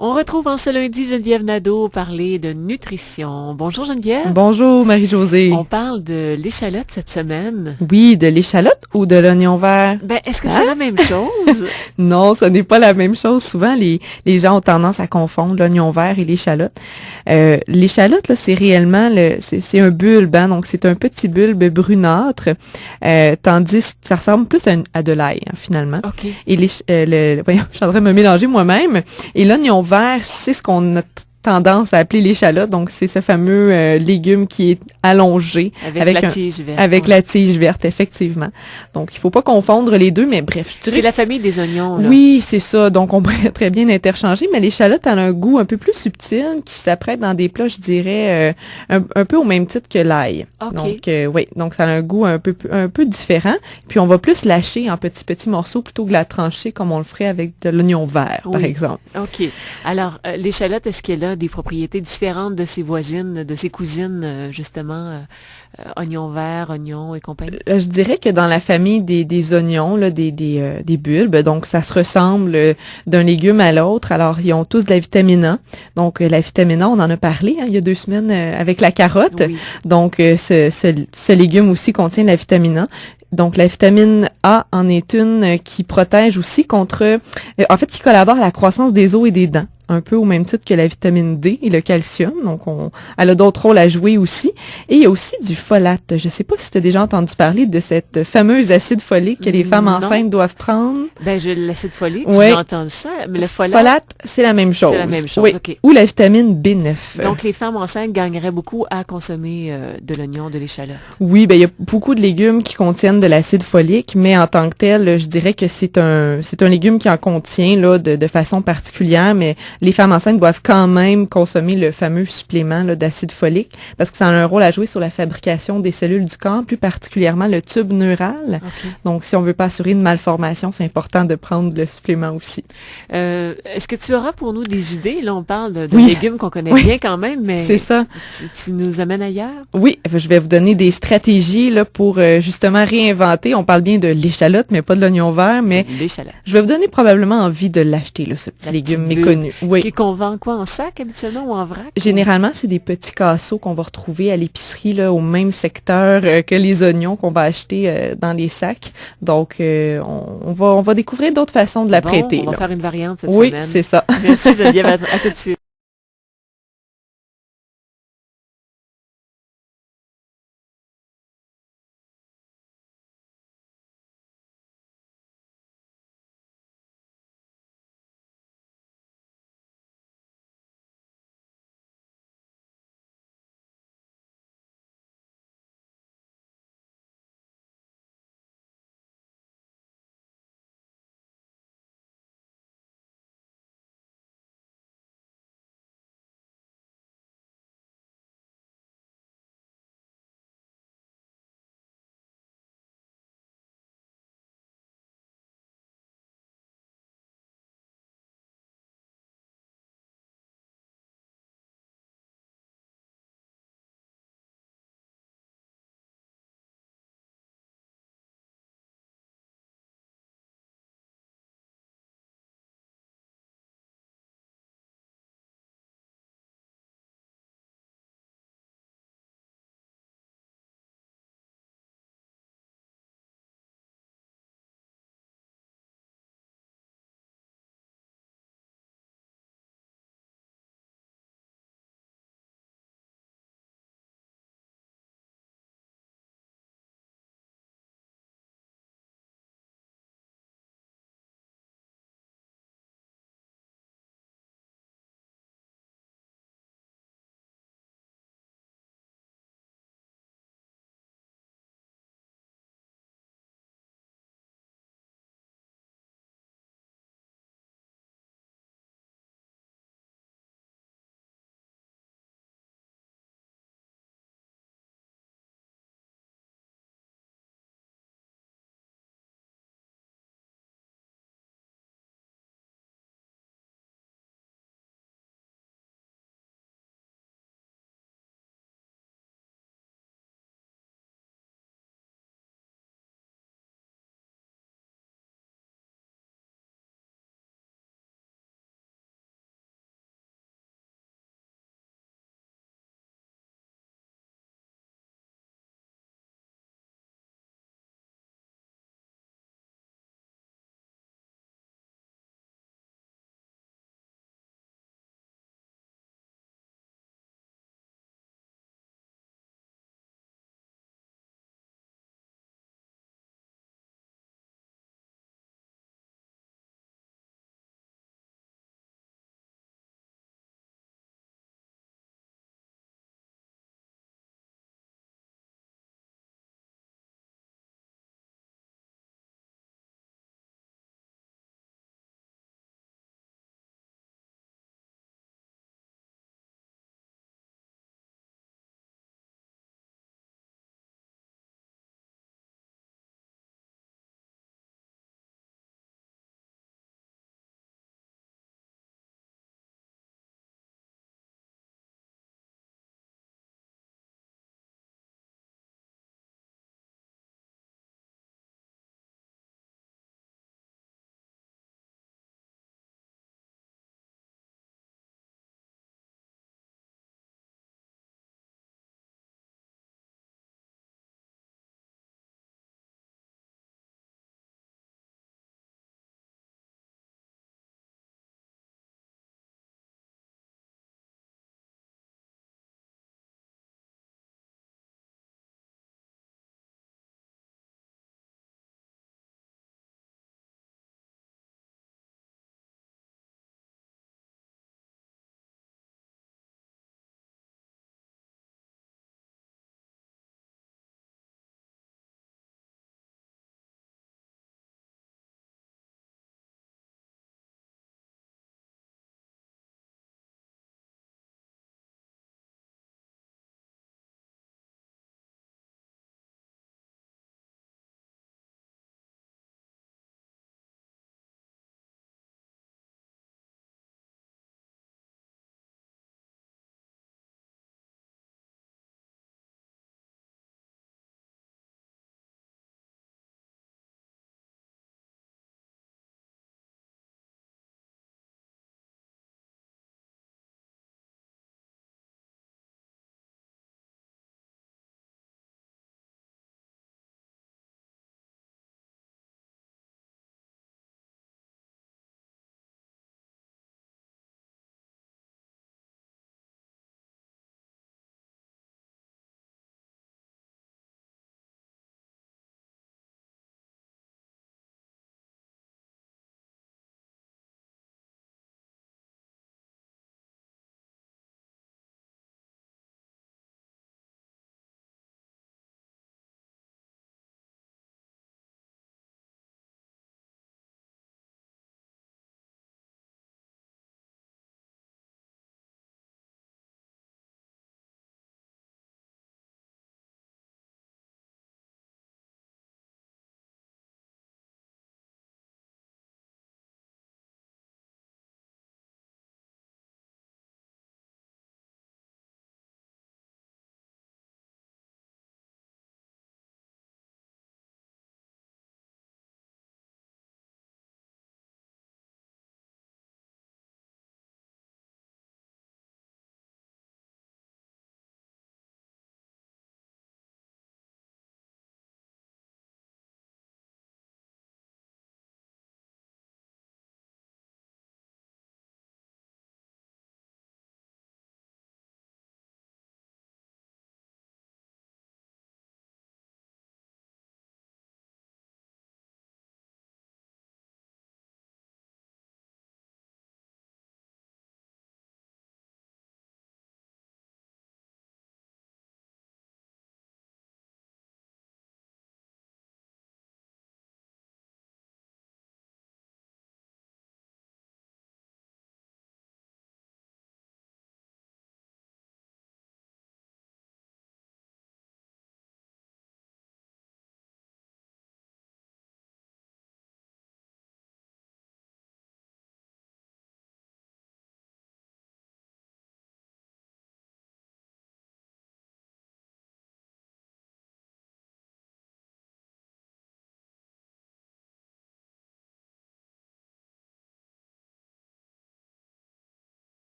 On retrouve en ce lundi Geneviève Nadeau parler de nutrition. Bonjour Geneviève. Bonjour Marie-Josée. On parle de l'échalote cette semaine. Oui, de l'échalote ou de l'oignon vert? Ben, est-ce que Hein? c'est la même chose? Non, ce n'est pas la même chose. Souvent, les gens ont tendance à confondre l'oignon vert et l'échalote. L'échalote, là, c'est réellement c'est un bulbe, hein, donc c'est un petit bulbe brunâtre, tandis que ça ressemble plus à de l'ail, hein, finalement. OK. Et voyons, je suis en train de me mélanger moi-même. Et l'oignon vert, c'est ce qu'on a tendance à appeler l'échalote. Donc, c'est ce fameux légume qui est allongé Avec la un tige verte. avec Ouais. la tige verte, effectivement. Donc, il faut pas confondre les deux, mais bref, je C'est dirais la famille des oignons, là. oui, c'est ça. Donc, on pourrait très bien interchanger, mais l'échalote a un goût un peu plus subtil qui s'apprête dans des plats, je dirais, un peu au même titre que l'ail. OK. Donc, oui, donc ça a un goût un peu différent. Puis, on va plus lâcher en petits morceaux plutôt que la trancher comme on le ferait avec de l'oignon vert, par Oui. exemple. OK. Alors, l'échalote, est-ce qu'elle a des propriétés différentes de ses voisines, de ses cousines, justement, oignons verts, oignons et compagnie? Je dirais que dans la famille des oignons, là, des bulbes, donc ça se ressemble d'un légume à l'autre. Alors, ils ont tous de la vitamine A. Donc, la vitamine A, on en a parlé hein, il y a 2 semaines avec la carotte. Oui. Donc, ce légume aussi contient de la vitamine A. Donc, la vitamine A en est une qui protège aussi contre, en fait, qui collabore à la croissance des os et des dents. Un peu au même titre que la vitamine D et le calcium. Donc, elle a d'autres rôles à jouer aussi. Et il y a aussi du folate. Je ne sais pas si tu as déjà entendu parler de cette fameuse acide folique que les femmes Non. enceintes doivent prendre. Ben, je l'acide folique, j'ai Oui, entendu ça, mais le folate, folate, c'est la même c'est la chose. même chose. Oui, OK. ou la vitamine B9. Donc, les femmes enceintes gagneraient beaucoup à consommer de l'oignon, de l'échalote. Oui, ben il y a beaucoup de légumes qui contiennent de l'acide folique, mais en tant que tel, je dirais que c'est un légume qui en contient là de façon particulière, mais les femmes enceintes doivent quand même consommer le fameux supplément là, d'acide folique parce que ça a un rôle à jouer sur la fabrication des cellules du corps, plus particulièrement le tube neural. OK. Donc, si on veut pas assurer une malformation, c'est important de prendre le supplément aussi. Est-ce que tu auras pour nous des idées? Là, on parle de Oui, légumes qu'on connaît oui, bien quand même, c'est mais ça. tu nous amènes ailleurs? Oui, je vais vous donner des stratégies là pour justement réinventer. On parle bien de l'échalote, mais pas de l'oignon vert, mais L'échalote. je vais vous donner probablement envie de l'acheter, là, ce petit La légume petite bulbe. méconnu. Oui. Qu'on vend quoi, en sac habituellement ou en vrac? Ou... Généralement, c'est des petits casseaux qu'on va retrouver à l'épicerie, là, au même secteur que les oignons qu'on va acheter dans les sacs. Donc, on va découvrir d'autres façons de Bon, l'apprêter, on va là. faire une variante cette Oui, semaine. c'est ça. Merci Geneviève, à tout de suite.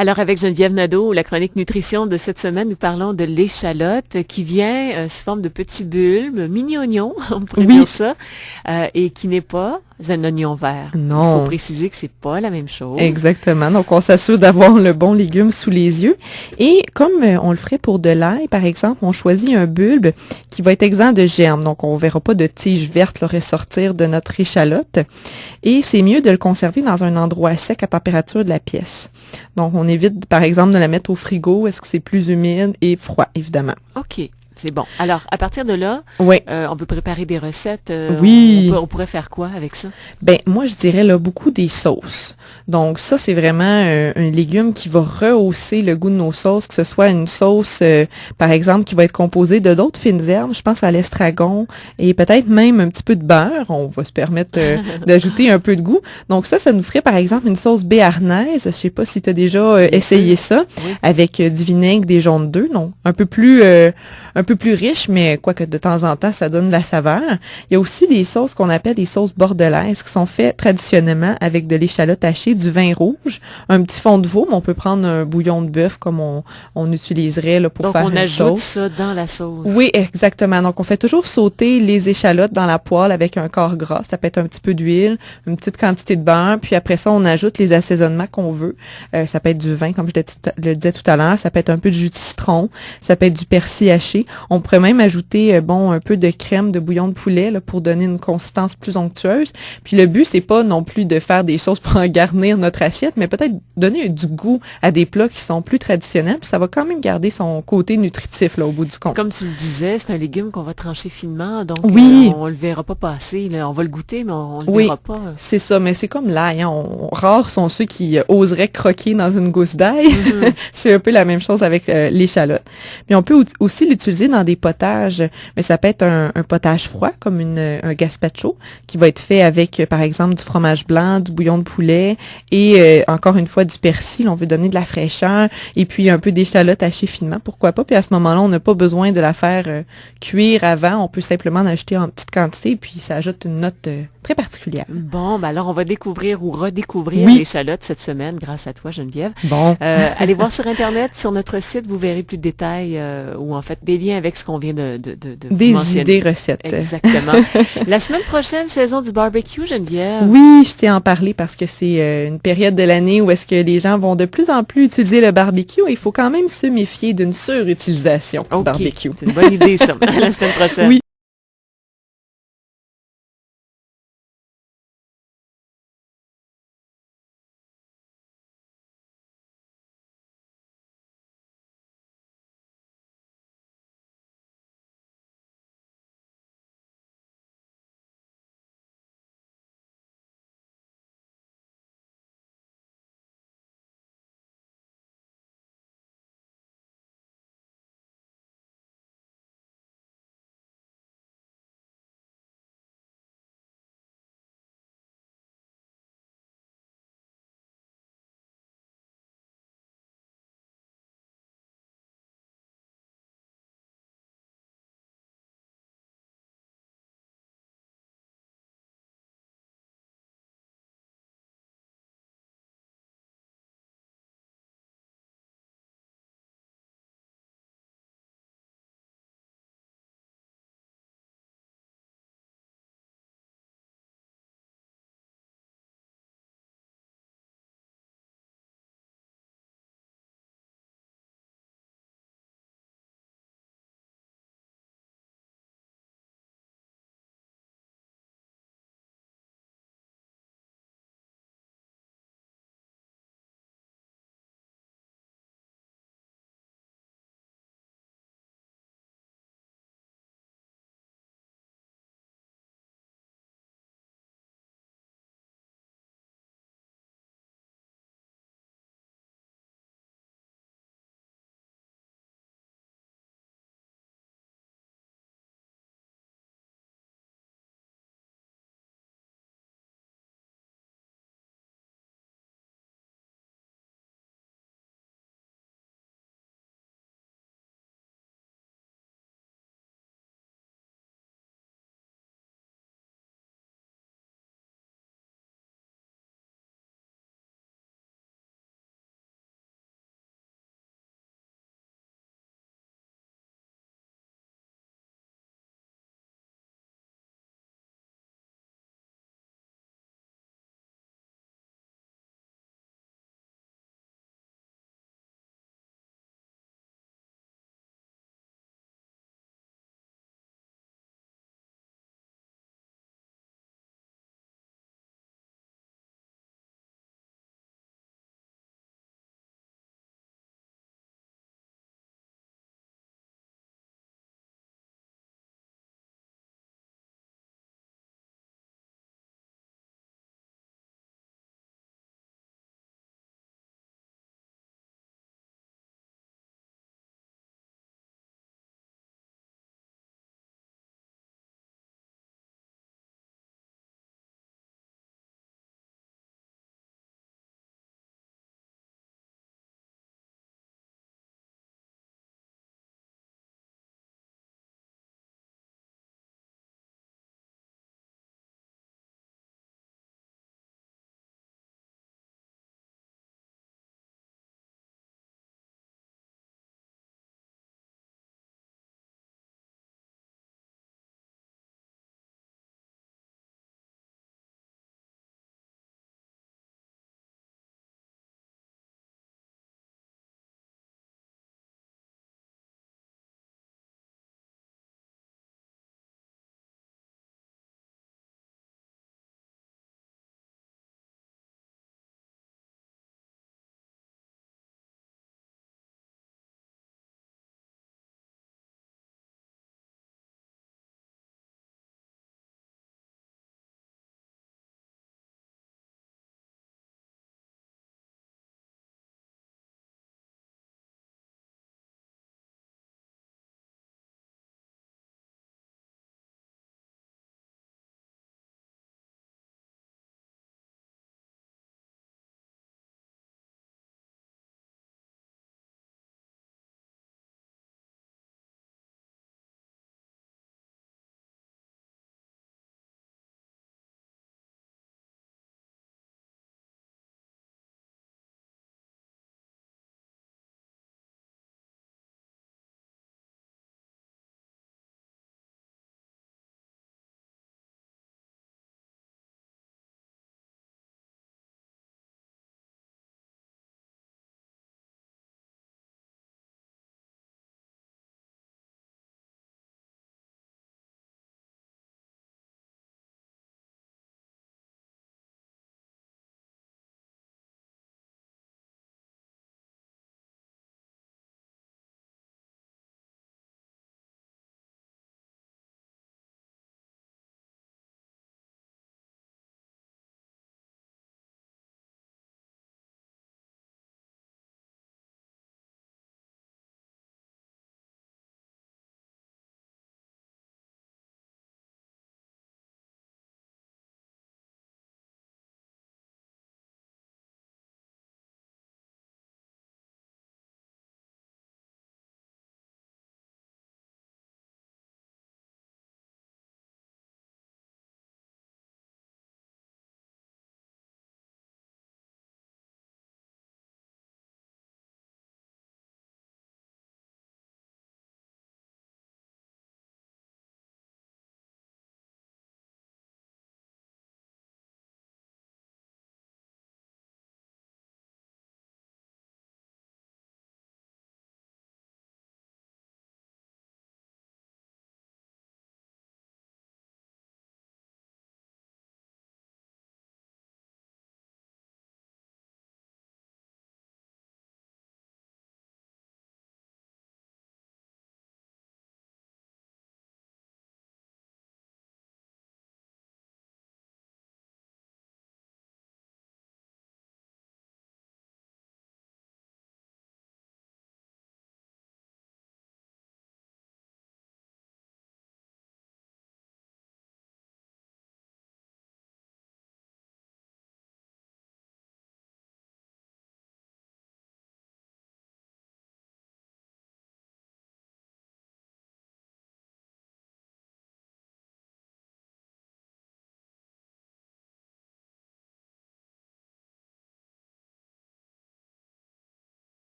Alors, avec Geneviève Nadeau, la chronique nutrition de cette semaine, nous parlons de l'échalote qui vient sous forme de petits bulbes, mini-oignons, on pourrait dire ça, et qui n'est pas un oignon vert. Non. Il faut préciser que c'est pas la même chose. Exactement. Donc, on s'assure d'avoir le bon légume sous les yeux. Et comme on le ferait pour de l'ail, par exemple, on choisit un bulbe qui va être exempt de germes. Donc, on verra pas de tiges vertes ressortir de notre échalote. Et c'est mieux de le conserver dans un endroit sec à température de la pièce. Donc, on évite, par exemple, de la mettre au frigo. Est-ce que c'est plus humide et froid, évidemment. OK. C'est bon. Alors, à partir de là, oui. On peut préparer des recettes. Oui. On pourrait faire quoi avec ça? Ben, moi, je dirais là beaucoup des sauces. Donc, ça, c'est vraiment un légume qui va rehausser le goût de nos sauces, que ce soit une sauce, par exemple, qui va être composée de d'autres fines herbes. Je pense à l'estragon et peut-être même un petit peu de beurre. On va se permettre d'ajouter un peu de goût. Donc, ça nous ferait, par exemple, une sauce béarnaise. Je sais pas si tu as déjà essayé ça, oui. Avec du vinaigre, des jaunes d'œufs. Non, un peu plus riche, mais quoique de temps en temps, ça donne de la saveur. Il y a aussi des sauces qu'on appelle des sauces bordelaises qui sont faites traditionnellement avec de l'échalote hachée, du vin rouge, un petit fond de veau, mais on peut prendre un bouillon de bœuf comme on utiliserait là, pour faire une sauce. Donc, on ajoute ça dans la sauce. Oui, exactement. Donc, on fait toujours sauter les échalotes dans la poêle avec un quart gras. Ça peut être un petit peu d'huile, une petite quantité de beurre, puis après ça, on ajoute les assaisonnements qu'on veut. Ça peut être du vin, comme je le disais tout à l'heure. Ça peut être un peu de jus de citron. Ça peut être du persil haché. On pourrait même ajouter un peu de crème de bouillon de poulet là, pour donner une consistance plus onctueuse. Puis le but, c'est pas non plus de faire des sauces pour en garnir notre assiette, mais peut-être donner du goût à des plats qui sont plus traditionnels. Puis ça va quand même garder son côté nutritif là, au bout du compte. Comme tu le disais, c'est un légume qu'on va trancher finement, donc oui. On le verra pas passer. Là. On va le goûter, mais on le verra pas. C'est ça, mais c'est comme l'ail. Hein. Rares sont ceux qui oseraient croquer dans une gousse d'ail. Mm-hmm. C'est un peu la même chose avec l'échalote. Puis on peut aussi l'utiliser dans des potages, mais ça peut être un potage froid, comme un gazpacho, qui va être fait avec, par exemple, du fromage blanc, du bouillon de poulet et encore une fois du persil. On veut donner de la fraîcheur et puis un peu d'échalote hachée finement, pourquoi pas. Puis à ce moment-là, on n'a pas besoin de la faire cuire avant. On peut simplement en acheter en petite quantité, puis ça ajoute une note très particulière. Bon, ben alors on va découvrir ou redécouvrir l'échalote cette semaine grâce à toi, Geneviève. Bon. Allez voir sur Internet, sur notre site, vous verrez plus de détails ou en fait des liens avec ce qu'on vient de des mentionner. Idées recettes. Exactement. La semaine prochaine, saison du barbecue, Geneviève. Oui, je tiens à en parler parce que c'est une période de l'année où est-ce que les gens vont de plus en plus utiliser le barbecue et il faut quand même se méfier d'une surutilisation du barbecue. C'est une bonne idée, ça. À la semaine prochaine. Oui.